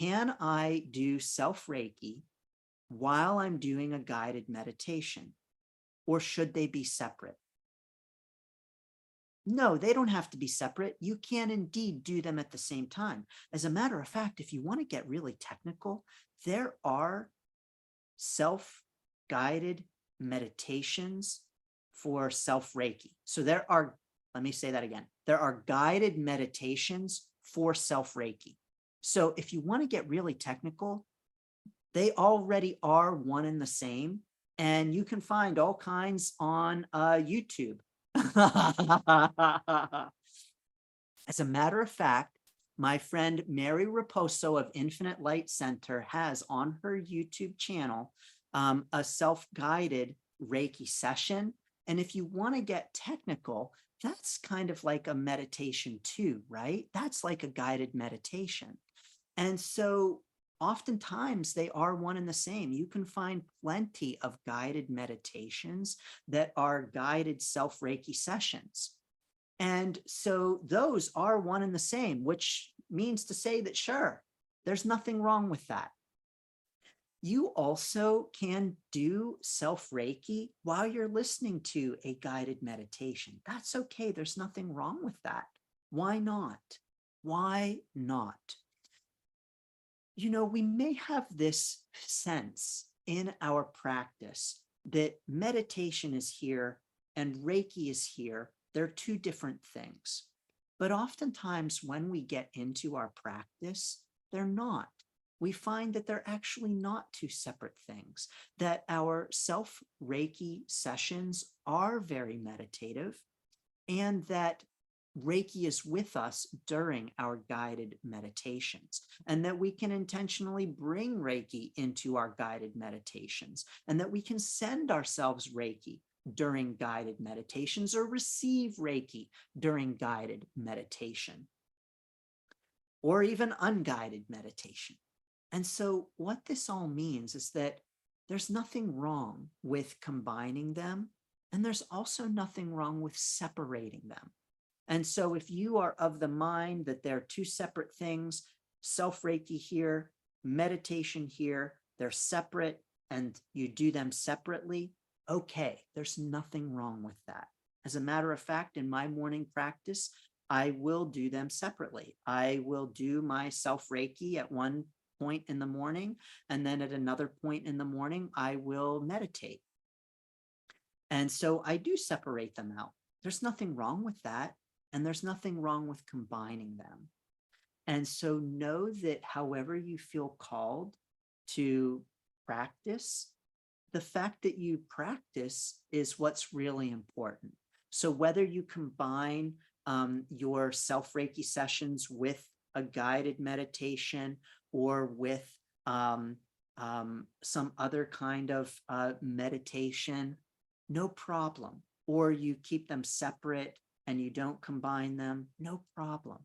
can I do self-Reiki while I'm doing a guided meditation, or should they be separate? No, they don't have to be separate. You can indeed do them at the same time. As a matter of fact, if you want to get really technical, there are self-guided meditations for self-Reiki. So there are, let me say that again, there are guided meditations for self-Reiki. So if you want to get really technical, they already are one and the same, and you can find all kinds on YouTube. As a matter of fact, my friend Mary Raposo of Infinite Light Center has on her YouTube channel a self-guided Reiki session. And if you want to get technical, that's kind of like a meditation too, right? That's like a guided meditation. And so oftentimes they are one and the same. You can find plenty of guided meditations that are guided self-Reiki sessions. And so those are one and the same, which means to say that, sure, there's nothing wrong with that. You also can do self-Reiki while you're listening to a guided meditation. That's okay. There's nothing wrong with that. Why not? Why not? You know, we may have this sense in our practice that meditation is here and Reiki is here. They're two different things. But oftentimes when we get into our practice, they're not. We find that they're actually not two separate things, that our self-Reiki sessions are very meditative, and that Reiki is with us during our guided meditations, and that we can intentionally bring Reiki into our guided meditations, and that we can send ourselves Reiki during guided meditations or receive Reiki during guided meditation or even unguided meditation. And so what this all means is that there's nothing wrong with combining them, and there's also nothing wrong with separating them. And so if you are of the mind that they're two separate things, self-Reiki here, meditation here, they're separate and you do them separately, okay, there's nothing wrong with that. As a matter of fact, in my morning practice, I will do them separately. I will do my self-Reiki at one point in the morning, and then at another point in the morning, I will meditate. And so I do separate them out. There's nothing wrong with that. And there's nothing wrong with combining them. And so know that however you feel called to practice, the fact that you practice is what's really important. So whether you combine your self-Reiki sessions with a guided meditation or with some other kind of meditation, no problem. Or you keep them separate and you don't combine them, no problem.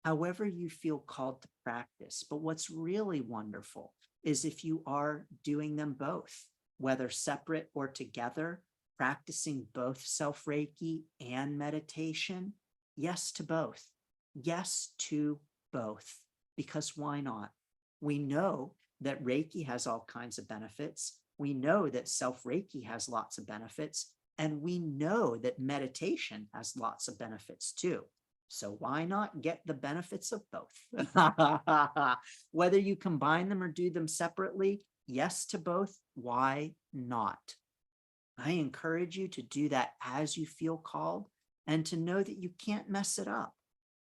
However you feel called to practice. But what's really wonderful is if you are doing them both, whether separate or together, practicing both self-Reiki and meditation, yes to both. Yes to both, because why not? We know that Reiki has all kinds of benefits. We know that self-Reiki has lots of benefits. And we know that meditation has lots of benefits too. So why not get the benefits of both? Whether you combine them or do them separately, yes to both, why not? I encourage you to do that as you feel called and to know that you can't mess it up.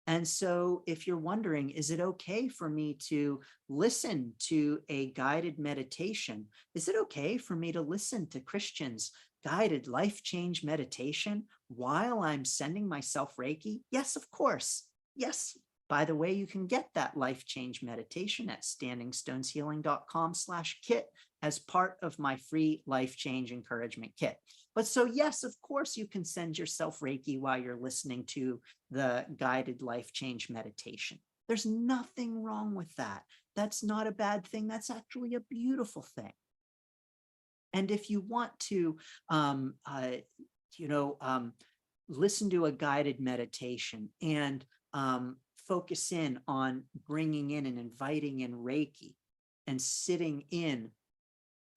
And so if you're wondering, is it okay for me to listen to a guided meditation? Is it okay for me to listen to Christians' guided life change meditation while I'm sending myself Reiki? Yes, of course. Yes. By the way, you can get that life change meditation at standingstoneshealing.com/kit as part of my free life change encouragement kit. But so yes, of course, you can send yourself Reiki while you're listening to the guided life change meditation. There's nothing wrong with that. That's not a bad thing. That's actually a beautiful thing. And if you want to, listen to a guided meditation and focus in on bringing in and inviting in Reiki and sitting in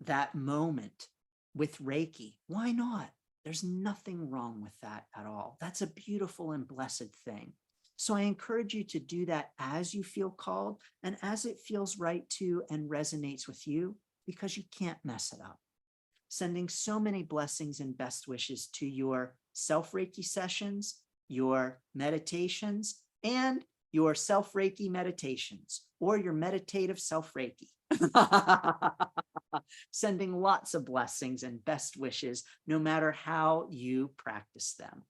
that moment with Reiki. Why not? There's nothing wrong with that at all. That's a beautiful and blessed thing. So I encourage you to do that as you feel called and as it feels right to and resonates with you, because you can't mess it up. Sending so many blessings and best wishes to your self-Reiki sessions, your meditations, and your self-Reiki meditations, or your meditative self-Reiki. Sending lots of blessings and best wishes, no matter how you practice them.